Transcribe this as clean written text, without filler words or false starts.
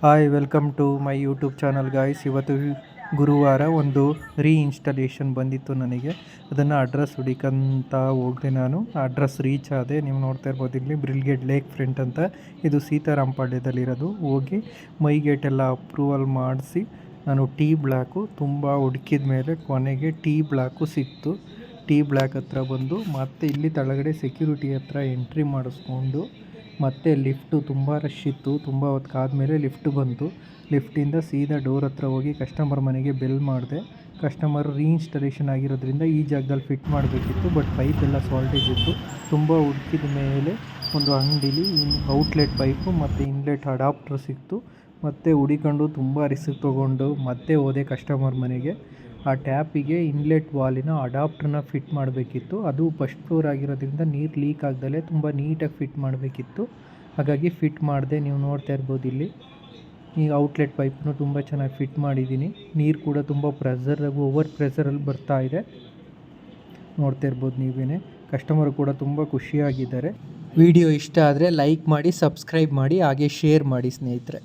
Hi welcome to my YouTube channel guys. ಇವತ್ತು ಗುರುವಾರ ಒಂದು ಇನ್ಸ್ಟಾಲೇಷನ್ ಬಂದಿತ್ತು ನನಗೆ. ಅದನ್ನು ಅಡ್ರೆಸ್ ಹುಡುಕಂತ ಹೋಗಿದೆ. ನಾನು ಅಡ್ರೆಸ್ ರೀಚ್ ಆದೆ. ನೀವು ನೋಡ್ತಾ ಇರ್ಬೋದು ಇಲ್ಲಿ ಬ್ರಿಲ್ಗೇಟ್ ಲೇಕ್ ಫ್ರಂಟ್ ಅಂತ, ಇದು ಸೀತಾರಾಮಪಾಳ್ಯದಲ್ಲಿರೋದು. ಹೋಗಿ ಮೈಗೇಟ್ ಎಲ್ಲ ಅಪ್ರೂವಲ್ ಮಾಡಿಸಿ ನಾನು ಟೀ ಬ್ಲ್ಯಾಕು ತುಂಬ ಹುಡುಕಿದ ಮೇಲೆ ಕೊನೆಗೆ ಟೀ ಬ್ಲ್ಯಾಕು ಸಿಕ್ತು. ಟೀ ಬ್ಲ್ಯಾಕ್ ಹತ್ರ ಬಂದು ಮತ್ತೆ ಇಲ್ಲಿ ಕೆಳಗಡೆ ಸೆಕ್ಯೂರಿಟಿ ಹತ್ರ ಎಂಟ್ರಿ ಮಾಡಿಸ್ಕೊಂಡು ಮತ್ತೆ ಲಿಫ್ಟು ತುಂಬ ರಶ್ ಇತ್ತು. ತುಂಬ ಹೊತ್ತಾದಮೇಲೆ ಲಿಫ್ಟ್ ಬಂತು. ಲಿಫ್ಟಿಂದ ಸೀದಾ ಡೋರ್ ಹತ್ರ ಹೋಗಿ ಕಸ್ಟಮರ್ ಮನೆಗೆ ಬೆಲ್ ಮಾಡಿದೆ. ಕಸ್ಟಮರ್ ರೀಇನ್ಸ್ಟಾಲೇಷನ್ ಆಗಿರೋದ್ರಿಂದ ಈ ಜಾಗದಲ್ಲಿ ಫಿಟ್ ಮಾಡಬೇಕಿತ್ತು, ಬಟ್ ಪೈಪ್ ಎಲ್ಲ ಸಾಲ್ಟೇಜ್ ಇತ್ತು. ತುಂಬ ಹುಡುಕಿದ ಮೇಲೆ ಒಂದು ಅಂಗಡಿಲಿ ಔಟ್ಲೆಟ್ ಪೈಪು ಮತ್ತು ಇನ್ಲೆಟ್ ಅಡಾಪ್ಟರ್ ಸಿಕ್ತು. ಮತ್ತು ಹುಡಿಕೊಂಡು ತುಂಬ ರಿಸ್ಕ್ ತೊಗೊಂಡು ಮತ್ತೆ ಹೋದೆ ಕಸ್ಟಮರ್ ಮನೆಗೆ. ಆ ಟ್ಯಾಪಿಗೆ ಇನ್ಲೆಟ್ ವಾಲಿನ ಅಡಾಪ್ಟ್ರನ್ನ ಫಿಟ್ ಮಾಡಬೇಕಿತ್ತು. ಅದು ಫಸ್ಟ್ ಫ್ಲೋರ್ ಆಗಿರೋದ್ರಿಂದ ನೀರು ಲೀಕ್ ಆಗ್ದಲೇ ತುಂಬ ನೀಟಾಗಿ ಫಿಟ್ ಮಾಡಬೇಕಿತ್ತು. ಹಾಗಾಗಿ ಫಿಟ್ ಮಾಡಿದೆ. ನೀವು ನೋಡ್ತಾ ಇರ್ಬೋದು ಇಲ್ಲಿ ಈ ಔಟ್ಲೆಟ್ ಪೈಪ್ನು ತುಂಬ ಚೆನ್ನಾಗಿ ಫಿಟ್ ಮಾಡಿದ್ದೀನಿ. ನೀರು ಕೂಡ ತುಂಬ ಓವರ್ ಪ್ರೆಷರಲ್ಲಿ ಬರ್ತಾ ಇದೆ. ನೋಡ್ತಾ ಇರ್ಬೋದು ನೀವೇ. ಕಸ್ಟಮರ್ ಕೂಡ ತುಂಬ ಖುಷಿಯಾಗಿದ್ದಾರೆ. ವಿಡಿಯೋ ಇಷ್ಟ ಆದರೆ ಲೈಕ್ ಮಾಡಿ, ಸಬ್ಸ್ಕ್ರೈಬ್ ಮಾಡಿ, ಹಾಗೆ ಶೇರ್ ಮಾಡಿ ಸ್ನೇಹಿತರೆ.